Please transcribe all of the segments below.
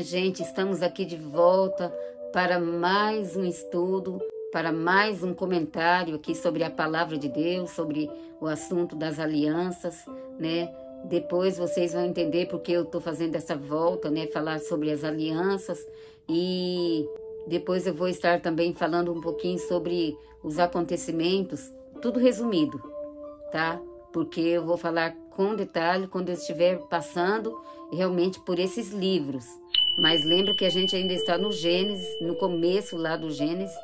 minha gente, estamos aqui de volta para mais um estudo, para mais um comentário aqui sobre a palavra de Deus, sobre o assunto das alianças, né? Depois vocês vão entender porque eu estou fazendo essa volta, né? Falar sobre as alianças e depois eu vou estar também falando um pouquinho sobre os acontecimentos, tudo resumido, tá? Porque eu vou falar com detalhe quando eu estiver passando realmente por esses livros. Mas lembra que a gente ainda está no Gênesis, no começo lá do Gênesis,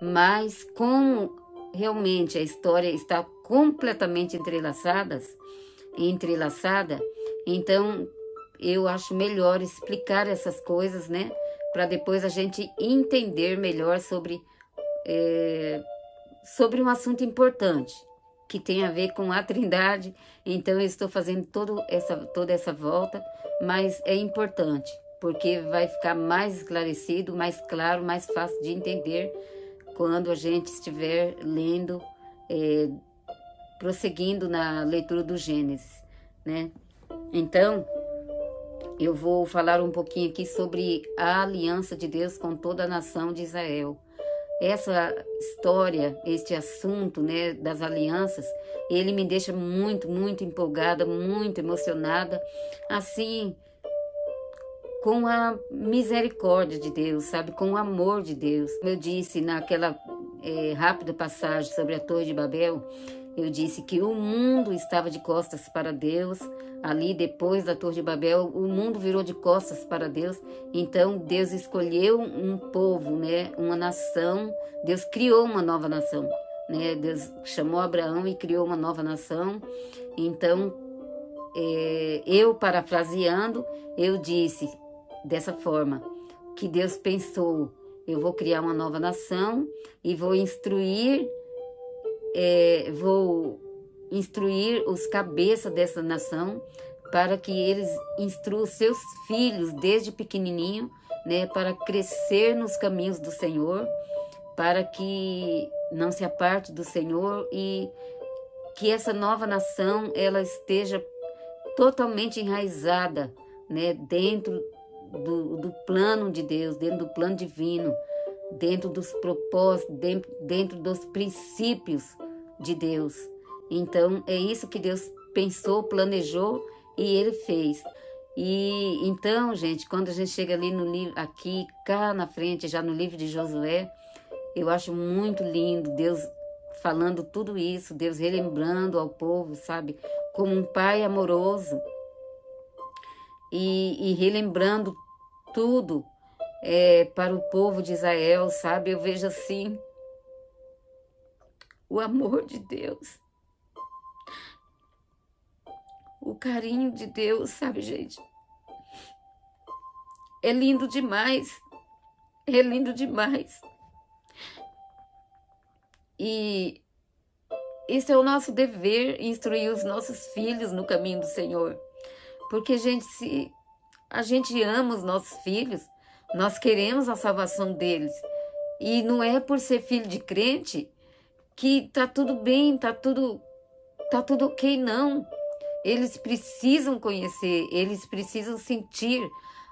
mas como realmente a história está completamente entrelaçada, então eu acho melhor explicar essas coisas, né? Para depois a gente entender melhor sobre um assunto importante, que tem a ver com a Trindade. Então eu estou fazendo toda essa volta, mas é importante, porque vai ficar mais esclarecido, mais claro, mais fácil de entender quando a gente estiver lendo, prosseguindo na leitura do Gênesis, né? Então, eu vou falar um pouquinho aqui sobre a aliança de Deus com toda a nação de Israel. Essa história, este assunto, né, das alianças, ele me deixa muito, muito empolgada, muito emocionada, assim, com a misericórdia de Deus, sabe, com o amor de Deus. Como eu disse naquela rápida passagem sobre a Torre de Babel, eu disse que o mundo estava de costas para Deus. Ali, depois da Torre de Babel, o mundo virou de costas para Deus. Então, Deus escolheu um povo, né? Uma nação. Deus criou uma nova nação, né? Deus chamou Abraão e criou uma nova nação. Então, eu, parafraseando, eu disse dessa forma, que Deus pensou, eu vou criar uma nova nação e vou instruir os cabeças dessa nação para que eles instruam seus filhos desde pequenininho, né, para crescer nos caminhos do Senhor, para que não se aparte do Senhor e que essa nova nação ela esteja totalmente enraizada, né, dentro do plano de Deus, dentro do plano divino, dentro dos propósitos, dentro dos princípios de Deus. Então, é isso que Deus pensou, planejou e Ele fez. E então, gente, quando a gente chega ali no livro, aqui, cá na frente, já no livro de Josué, eu acho muito lindo Deus falando tudo isso, Deus relembrando ao povo, sabe? Como um pai amoroso e relembrando tudo para o povo de Israel, sabe? Eu vejo assim o amor de Deus, o carinho de Deus, sabe, gente? É lindo demais, é lindo demais. E esse é o nosso dever, instruir os nossos filhos no caminho do Senhor. Porque, gente, se a gente ama os nossos filhos, nós queremos a salvação deles. E não é por ser filho de crente que tá tudo bem, tá tudo ok, não. Eles precisam conhecer, eles precisam sentir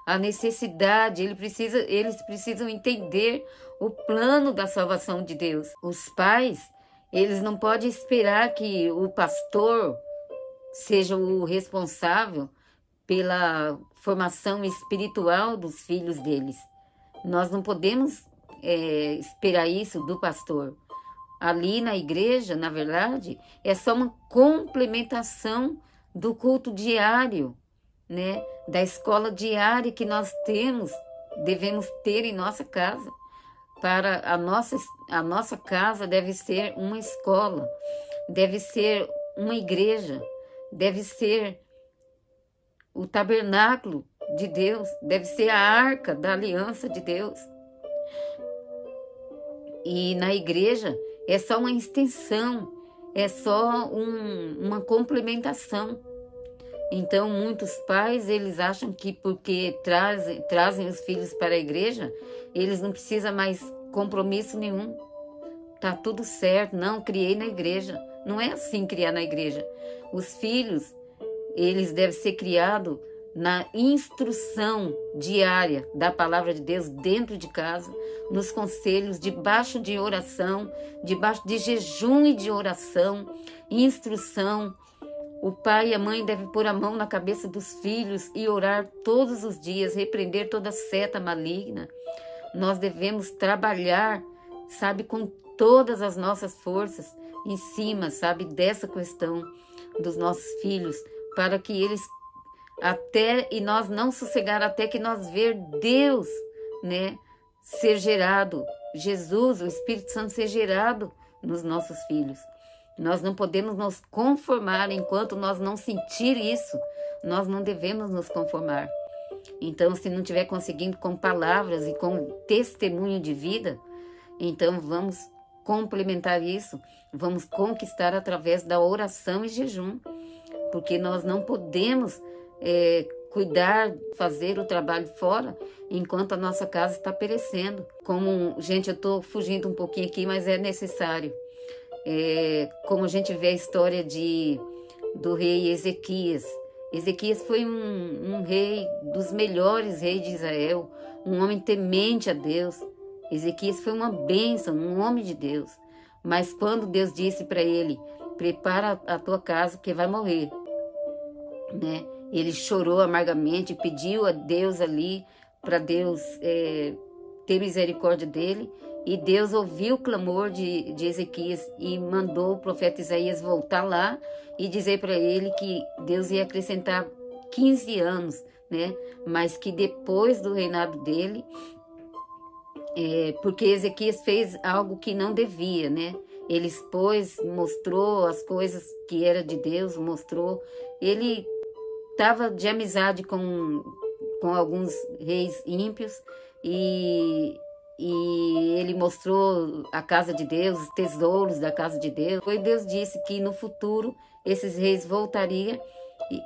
a necessidade, eles precisam entender o plano da salvação de Deus. Os pais, eles não podem esperar que o pastor seja o responsável pela formação espiritual dos filhos deles. Nós não podemos esperar isso do pastor. Ali na igreja, na verdade, é só uma complementação do culto diário, né? Da escola diária que nós devemos ter em nossa casa. Para a nossa casa deve ser uma escola, deve ser uma igreja, deve ser o tabernáculo de Deus, deve ser a arca da aliança de Deus. E na igreja é só uma extensão, é só uma complementação. Então, muitos pais, eles acham que porque trazem os filhos para a igreja, eles não precisam mais compromisso nenhum. Tá tudo certo, não, criei na igreja. Não é assim criar na igreja. Os filhos, eles devem ser criados na instrução diária da palavra de Deus dentro de casa, nos conselhos, debaixo de oração, debaixo de jejum e de oração, instrução. O pai e a mãe devem pôr a mão na cabeça dos filhos e orar todos os dias, repreender toda seta maligna. Nós devemos trabalhar, sabe, com todas as nossas forças em cima, sabe, dessa questão dos nossos filhos, para que eles e nós não sossegar até que nós ver Deus, né, ser gerado, Jesus, o Espírito Santo ser gerado nos nossos filhos. Nós não podemos nos conformar enquanto nós não sentir isso. Nós não devemos nos conformar. Então, se não estiver conseguindo com palavras e com testemunho de vida, então vamos complementar isso, vamos conquistar através da oração e jejum, porque nós não podemos cuidar, fazer o trabalho fora, enquanto a nossa casa está perecendo. Gente, eu estou fugindo um pouquinho aqui, mas é necessário. Como a gente vê a história do rei Ezequias. Ezequias foi um rei dos melhores reis de Israel, um homem temente a Deus. Ezequias foi uma bênção, um homem de Deus. Mas quando Deus disse para ele, prepara a tua casa porque vai morrer, né? Ele chorou amargamente, pediu a Deus ali, para Deus ter misericórdia dele. E Deus ouviu o clamor de Ezequias e mandou o profeta Isaías voltar lá e dizer para ele que Deus ia acrescentar 15 anos, né? Mas que depois do reinado dele, porque Ezequias fez algo que não devia, né? Ele expôs, mostrou as coisas que era de Deus, mostrou. Ele estava de amizade com alguns reis ímpios e ele mostrou a casa de Deus, os tesouros da casa de Deus. E Deus disse que no futuro esses reis voltariam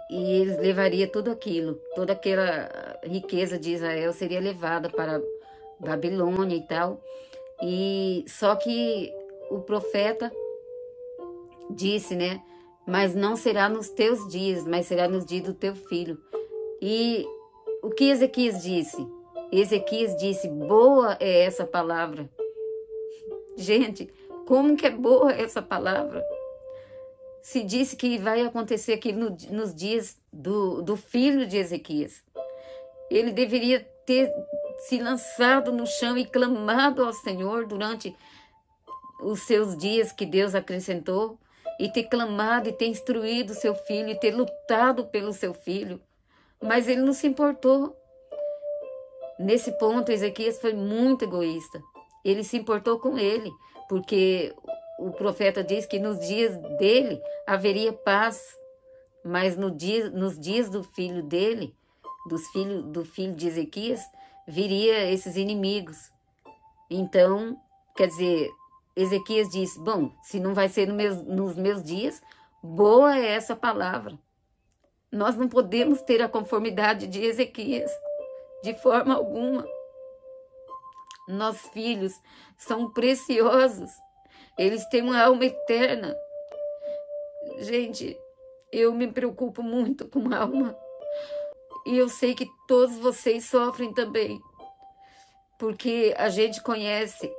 e eles levariam tudo aquilo, toda aquela riqueza de Israel seria levada para Babilônia e tal. E só que o profeta disse, né? Mas não será nos teus dias, mas será nos dias do teu filho. E o que Ezequias disse? Ezequias disse, boa é essa palavra. Gente, como que é boa essa palavra? Se disse que vai acontecer aqui nos dias do filho de Ezequias. Ele deveria ter se lançado no chão e clamado ao Senhor durante os seus dias que Deus acrescentou, e ter clamado e ter instruído seu filho e ter lutado pelo seu filho. Mas ele não se importou. Nesse ponto, Ezequias foi muito egoísta. Ele se importou com ele, porque o profeta diz que nos dias dele haveria paz, mas nos dias do filho dele, do filho de Ezequias, viria esses inimigos. Então, quer dizer, Ezequias disse, bom, se não vai ser nos meus dias, boa é essa palavra. Nós não podemos ter a conformidade de Ezequias, de forma alguma. Nossos filhos são preciosos, eles têm uma alma eterna. Gente, eu me preocupo muito com a alma, e eu sei que todos vocês sofrem também, porque a gente conhece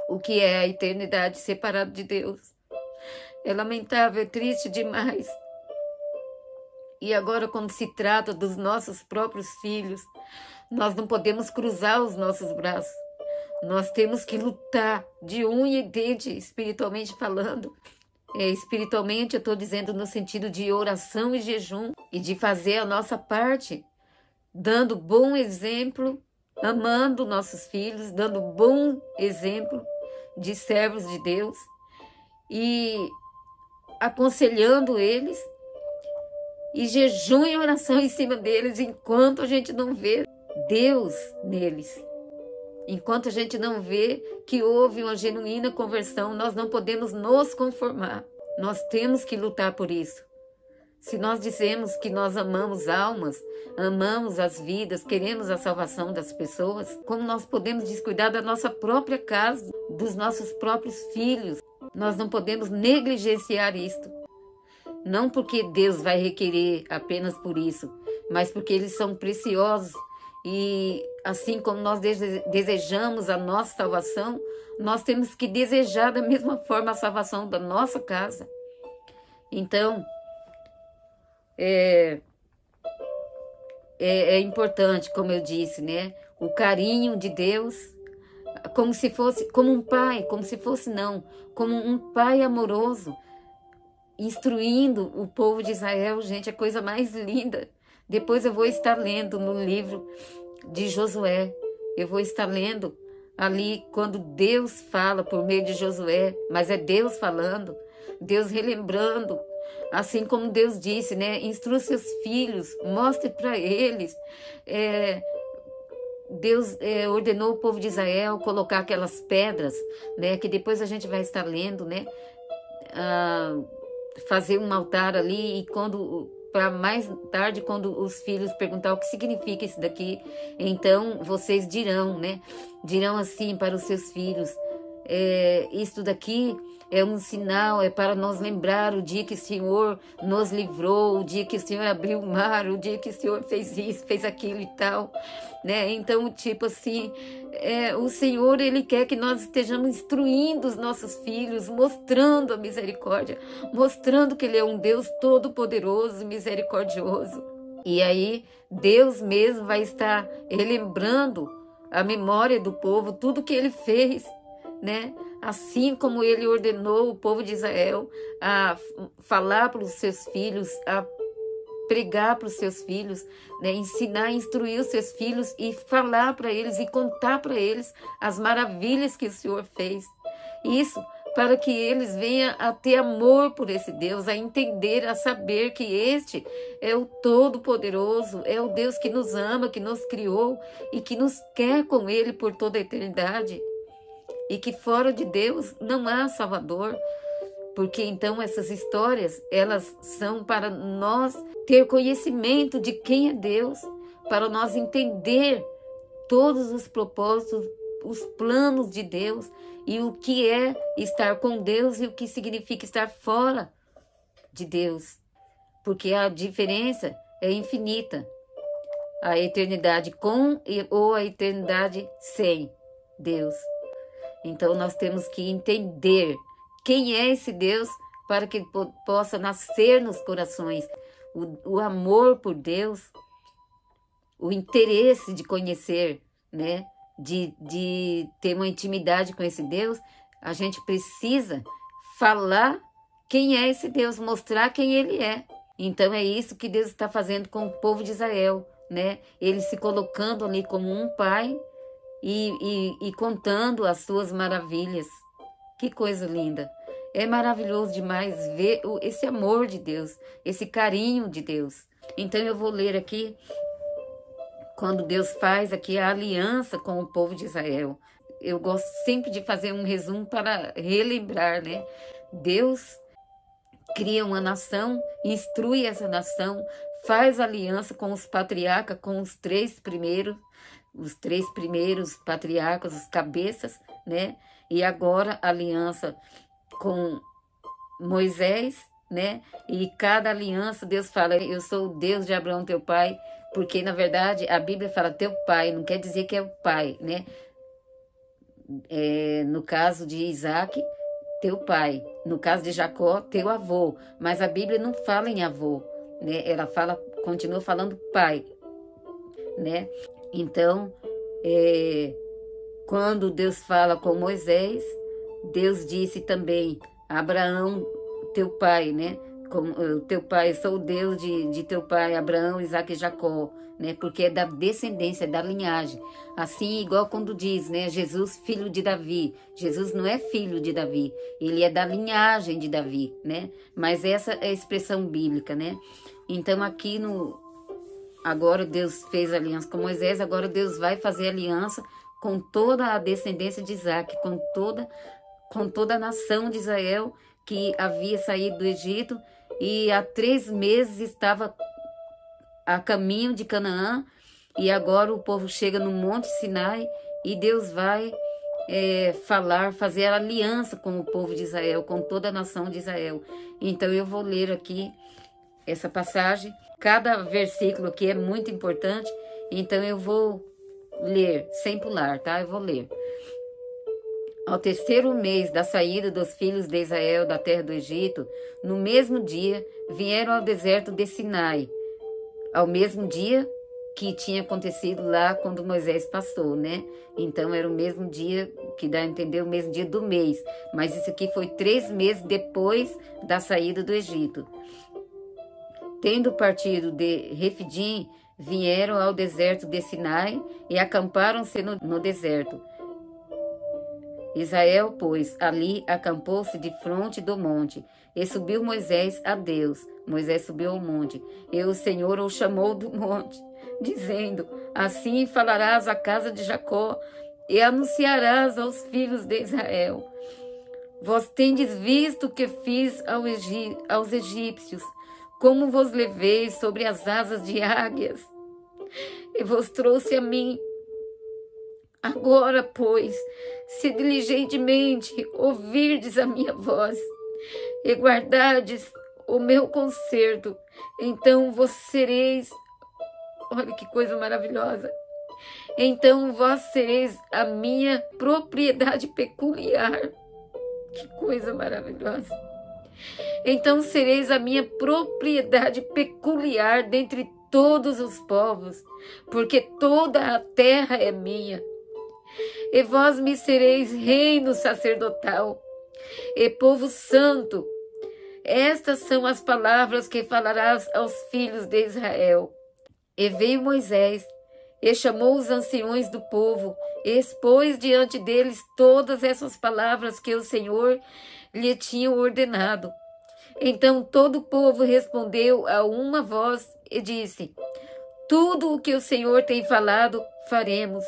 o que é a eternidade separado de Deus. É lamentável, é triste demais. E agora, quando se trata dos nossos próprios filhos, nós não podemos cruzar os nossos braços. Nós temos que lutar de unha e dente, espiritualmente falando. Espiritualmente, eu estou dizendo no sentido de oração e jejum, e de fazer a nossa parte, dando bom exemplo, amando nossos filhos, dando bom exemplo de servos de Deus e aconselhando eles, e jejum e oração em cima deles, enquanto a gente não vê Deus neles. Enquanto a gente não vê que houve uma genuína conversão, nós não podemos nos conformar. Nós temos que lutar por isso. Se nós dizemos que nós amamos almas, amamos as vidas, queremos a salvação das pessoas, como nós podemos descuidar da nossa própria casa, dos nossos próprios filhos? Nós não podemos negligenciar isto. Não porque Deus vai requerer apenas por isso, mas porque eles são preciosos. E assim como nós desejamos a nossa salvação, nós temos que desejar da mesma forma a salvação da nossa casa. Então, é importante, como eu disse, né? O carinho de Deus, como se fosse, como um pai, como se fosse não, como um pai amoroso, instruindo o povo de Israel. Gente, é a coisa mais linda. Depois eu vou estar lendo no livro de Josué, eu vou estar lendo ali quando Deus fala por meio de Josué, mas é Deus falando, Deus relembrando, assim como Deus disse, né? Instrua seus filhos, mostre para eles. Deus ordenou o povo de Israel colocar aquelas pedras, né? Que depois a gente vai estar lendo, né? Fazer um altar ali, e para mais tarde, quando os filhos perguntar o que significa isso daqui, então vocês dirão, né? Dirão assim para os seus filhos: isto daqui é um sinal, é para nós lembrar o dia que o Senhor nos livrou, o dia que o Senhor abriu o mar, o dia que o Senhor fez isso, fez aquilo e tal, né? Então, tipo assim, o Senhor, Ele quer que nós estejamos instruindo os nossos filhos, mostrando a misericórdia, mostrando que Ele é um Deus todo-poderoso, misericordioso. E aí, Deus mesmo vai estar relembrando a memória do povo, tudo que Ele fez, né? Assim como Ele ordenou o povo de Israel a falar para os seus filhos, a pregar para os seus filhos, né? Ensinar, instruir os seus filhos e falar para eles e contar para eles as maravilhas que o Senhor fez. Isso para que eles venham a ter amor por esse Deus, a entender, a saber que este é o Todo-Poderoso, é o Deus que nos ama, que nos criou e que nos quer com Ele por toda a eternidade. E que fora de Deus não há Salvador, porque então essas histórias, elas são para nós ter conhecimento de quem é Deus, para nós entender todos os propósitos, os planos de Deus e o que é estar com Deus e o que significa estar fora de Deus, porque a diferença é infinita, a eternidade com ou a eternidade sem Deus. Então, nós temos que entender quem é esse Deus para que possa nascer nos corações o amor por Deus, o interesse de conhecer, né? De ter uma intimidade com esse Deus. A gente precisa falar quem é esse Deus, mostrar quem Ele é. Então, é isso que Deus está fazendo com o povo de Israel, né? Ele se colocando ali como um pai, e contando as suas maravilhas. Que coisa linda! É maravilhoso demais ver esse amor de Deus, esse carinho de Deus. Então eu vou ler aqui, quando Deus faz aqui a aliança com o povo de Israel. Eu gosto sempre de fazer um resumo para relembrar, né? Deus cria uma nação, instrui essa nação, faz aliança com os patriarcas, com os três primeiros patriarcas, os cabeças, né? E agora aliança com Moisés, né? E cada aliança Deus fala: eu sou o Deus de Abraão, teu pai, porque na verdade a Bíblia fala teu pai, não quer dizer que é o pai, né? No caso de Isaac, teu pai, no caso de Jacó, teu avô, mas a Bíblia não fala em avô, né? Ela continua falando pai, né? Então, quando Deus fala com Moisés, Deus disse também a Abraão, teu pai, né? Teu pai, sou o Deus de teu pai, Abraão, Isaque e Jacó, né? Porque é da descendência, da linhagem. Assim, igual quando diz, né? Jesus, filho de Davi. Jesus não é filho de Davi, ele é da linhagem de Davi, né? Mas essa é a expressão bíblica, né? Então, aqui agora Deus fez aliança com Moisés, agora Deus vai fazer aliança com toda a descendência de Isaac, com toda a nação de Israel que havia saído do Egito e há 3 meses estava a caminho de Canaã, e agora o povo chega no Monte Sinai e Deus vai fazer aliança com o povo de Israel, com toda a nação de Israel. Então eu vou ler aqui essa passagem. Cada versículo aqui é muito importante, então eu vou ler, sem pular, tá? Eu vou ler. Ao terceiro mês da saída dos filhos de Israel da terra do Egito, no mesmo dia, vieram ao deserto de Sinai, ao mesmo dia que tinha acontecido lá quando Moisés passou, né? Então era o mesmo dia, que dá a entender o mesmo dia do mês, mas isso aqui foi 3 meses depois da saída do Egito. Tendo partido de Refidim, vieram ao deserto de Sinai e acamparam-se no deserto. Israel, pois, ali acampou-se de fronte do monte, e subiu Moisés a Deus. Moisés subiu ao monte, e o Senhor o chamou do monte, dizendo: assim falarás à casa de Jacó, e anunciarás aos filhos de Israel: vós tendes visto o que fiz aos egípcios, como vos levei sobre as asas de águias, e vos trouxe a mim. Agora, pois, se diligentemente ouvirdes a minha voz e guardardes o meu conserto, então vós sereis, olha que coisa maravilhosa, então vós sereis a minha propriedade peculiar. Que coisa maravilhosa. Então sereis a minha propriedade peculiar dentre todos os povos, porque toda a terra é minha. E vós me sereis reino sacerdotal e povo santo. Estas são as palavras que falarás aos filhos de Israel. E veio Moisés e chamou os anciões do povo e expôs diante deles todas essas palavras que o Senhor lhe tinha ordenado. Então todo o povo respondeu a uma voz e disse: tudo o que o Senhor tem falado, faremos.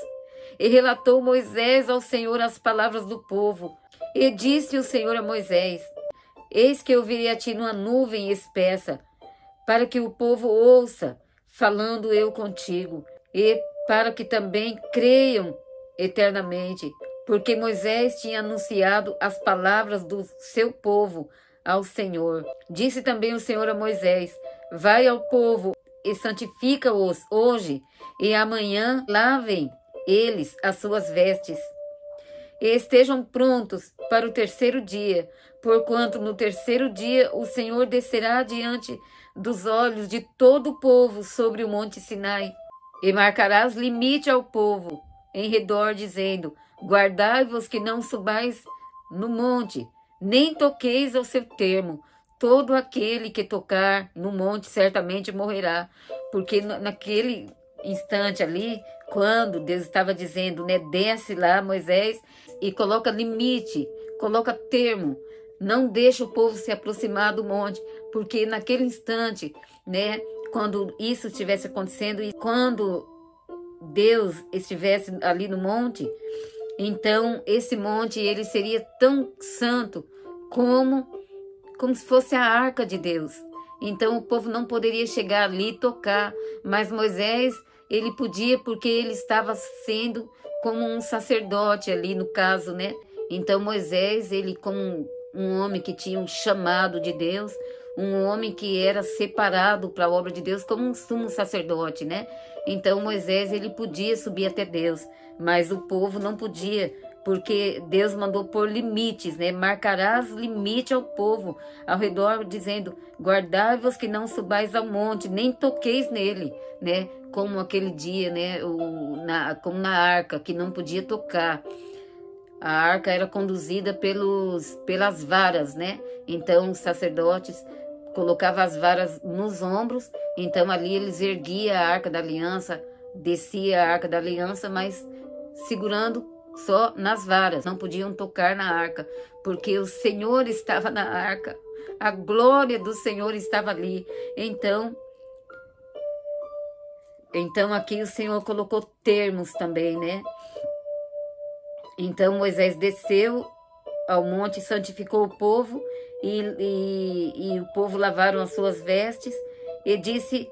E relatou Moisés ao Senhor as palavras do povo. E disse o Senhor a Moisés: eis que eu virei a ti numa nuvem espessa, para que o povo ouça, falando eu contigo, e para que também creiam eternamente, porque Moisés tinha anunciado as palavras do seu povo ao Senhor. Disse também o Senhor a Moisés: vai ao povo e santifica-os hoje, e amanhã lavem eles as suas vestes, e estejam prontos para o terceiro dia, porquanto no terceiro dia o Senhor descerá diante dos olhos de todo o povo sobre o monte Sinai, e marcarás limite ao povo em redor, dizendo: guardai-vos que não subais no monte, nem toqueis ao seu termo. Todo aquele que tocar no monte certamente morrerá. Porque naquele instante ali, quando Deus estava dizendo, né, desce lá Moisés e coloca limite, coloca termo, não deixa o povo se aproximar do monte, porque naquele instante, né, quando isso estivesse acontecendo e quando Deus estivesse ali no monte, então esse monte ele seria tão santo como se fosse a arca de Deus. Então o povo não poderia chegar ali e tocar, mas Moisés ele podia, porque ele estava sendo como um sacerdote ali no caso, né? Então Moisés, ele como um homem que tinha um chamado de Deus, um homem que era separado para a obra de Deus como um sumo sacerdote, né? Então Moisés, ele podia subir até Deus, mas o povo não podia, porque Deus mandou pôr limites, né? Marcarás limite ao povo ao redor, dizendo: guardai-vos que não subais ao monte, nem toqueis nele, né? Como aquele dia, né? Como na arca, que não podia tocar. A arca era conduzida pelas varas, né? Então os sacerdotes colocavam as varas nos ombros, então ali eles erguiam a arca da aliança, descia a arca da aliança, mas segurando só nas varas, não podiam tocar na arca, porque o Senhor estava na arca, a glória do Senhor estava ali. Então aqui o Senhor colocou termos também, né? Então Moisés desceu ao monte, santificou o povo, e o povo lavaram as suas vestes, e disse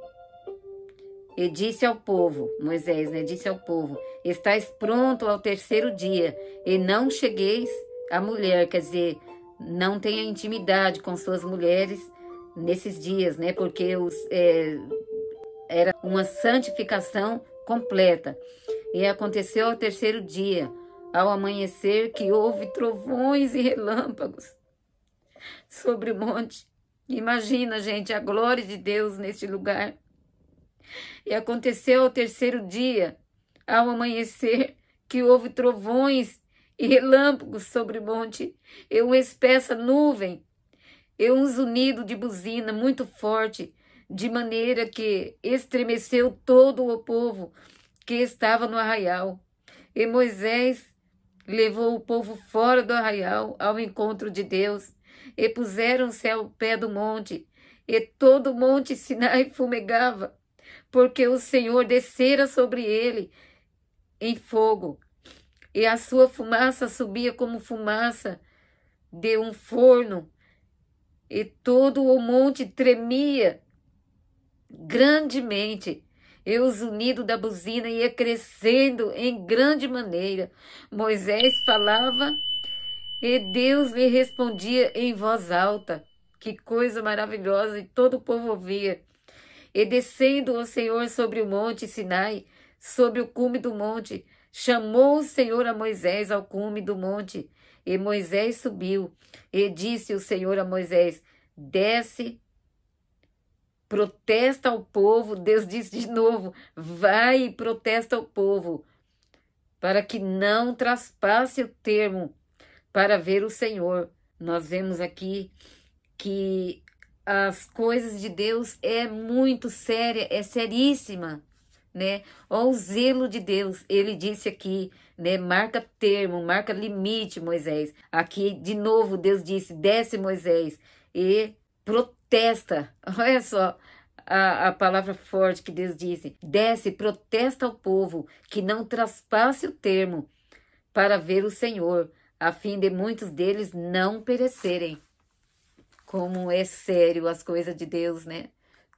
ao povo, Moisés, né, disse ao povo: estáis pronto ao terceiro dia, e não chegueis a mulher, quer dizer, não tenha intimidade com suas mulheres nesses dias, né? Porque era uma santificação completa. E aconteceu ao terceiro dia, ao amanhecer, que houve trovões e relâmpagos sobre o monte. Imagina, gente, a glória de Deus neste lugar. E aconteceu ao terceiro dia, ao amanhecer, que houve trovões e relâmpagos sobre o monte, e uma espessa nuvem, e um zunido de buzina muito forte, de maneira que estremeceu todo o povo que estava no arraial. E Moisés levou o povo fora do arraial ao encontro de Deus, e puseram-se ao pé do monte, e todo o monte Sinai fumegava, porque o Senhor descera sobre ele em fogo, e a sua fumaça subia como fumaça de um forno, e todo o monte tremia grandemente, e o zunido da buzina ia crescendo em grande maneira. Moisés falava e Deus lhe respondia em voz alta. Que coisa maravilhosa! E todo o povo ouvia. E descendo o Senhor sobre o monte Sinai, sobre o cume do monte, chamou o Senhor a Moisés ao cume do monte. E Moisés subiu. E disse o Senhor a Moisés: desce, protesta ao povo. Deus disse de novo: vai e protesta ao povo, para que não traspasse o termo, para ver o Senhor. Nós vemos aqui que as coisas de Deus é muito séria, é seríssima, né? Olha o zelo de Deus. Ele disse aqui, né? Marca termo, marca limite, Moisés. Aqui, de novo, Deus disse: desce, Moisés, e protesta. Olha só a palavra forte que Deus disse: desce, protesta ao povo, que não traspasse o termo, para ver o Senhor, a fim de muitos deles não perecerem. Como é sério as coisas de Deus, né?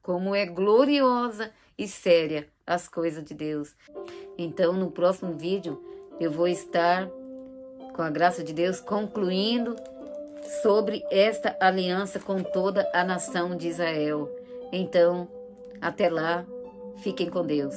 Como é gloriosa e séria as coisas de Deus. Então, no próximo vídeo, eu vou estar, com a graça de Deus, concluindo sobre esta aliança com toda a nação de Israel. Então, até lá, fiquem com Deus.